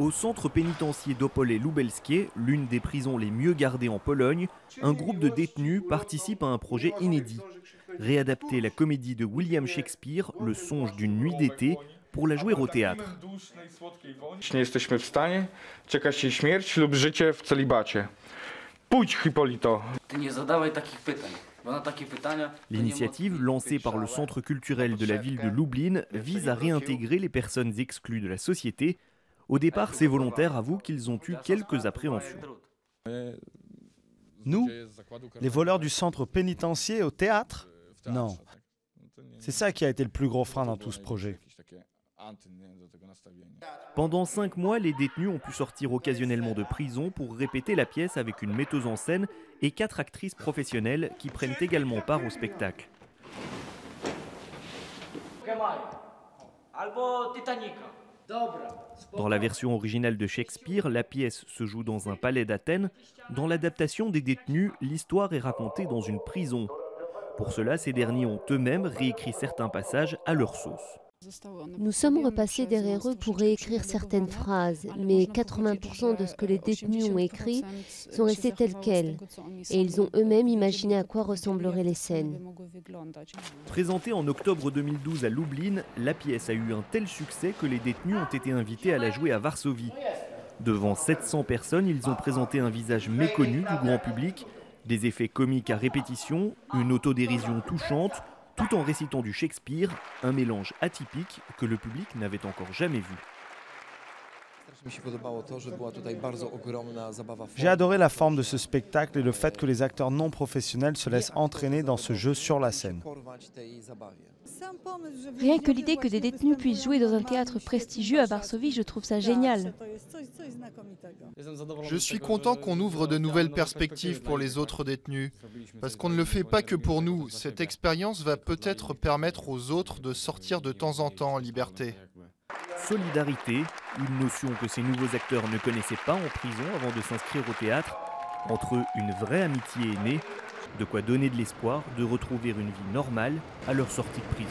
Au centre pénitentiaire d'Opole Lubelskie, l'une des prisons les mieux gardées en Pologne, un groupe de détenus participe à un projet inédit. Réadapter la comédie de William Shakespeare, Le songe d'une nuit d'été, pour la jouer au théâtre. Nie jesteśmy w stanie, czeka się śmierć lub życie w celibacie. Pójdź, Hipolito. Nie zadawaj takich pytań. L'initiative, lancée par le centre culturel de la ville de Lublin, vise à réintégrer les personnes exclues de la société. Au départ, ces volontaires avouent qu'ils ont eu quelques appréhensions. Nous, les voleurs du centre pénitentiaire au théâtre? Non. C'est ça qui a été le plus gros frein dans tout ce projet. Pendant 5 mois, les détenus ont pu sortir occasionnellement de prison pour répéter la pièce avec une metteuse en scène et 4 actrices professionnelles qui prennent également part au spectacle. Dans la version originale de Shakespeare, la pièce se joue dans un palais d'Athènes. Dans l'adaptation des détenus, l'histoire est racontée dans une prison. Pour cela, ces derniers ont eux-mêmes réécrit certains passages à leur sauce. Nous sommes repassés derrière eux pour réécrire certaines phrases, mais 80% de ce que les détenus ont écrit sont restés tels quels. Et ils ont eux-mêmes imaginé à quoi ressembleraient les scènes. Présentée en octobre 2012 à Lublin, la pièce a eu un tel succès que les détenus ont été invités à la jouer à Varsovie. Devant 700 personnes, ils ont présenté un visage méconnu du grand public, des effets comiques à répétition, une autodérision touchante, tout en récitant du Shakespeare, un mélange atypique que le public n'avait encore jamais vu. J'ai adoré la forme de ce spectacle et le fait que les acteurs non professionnels se laissent entraîner dans ce jeu sur la scène. Rien que l'idée que des détenus puissent jouer dans un théâtre prestigieux à Varsovie, je trouve ça génial. Je suis content qu'on ouvre de nouvelles perspectives pour les autres détenus, parce qu'on ne le fait pas que pour nous. Cette expérience va peut-être permettre aux autres de sortir de temps en temps en liberté. Solidarité, une notion que ces nouveaux acteurs ne connaissaient pas en prison avant de s'inscrire au théâtre. Entre eux, une vraie amitié est née, de quoi donner de l'espoir de retrouver une vie normale à leur sortie de prison.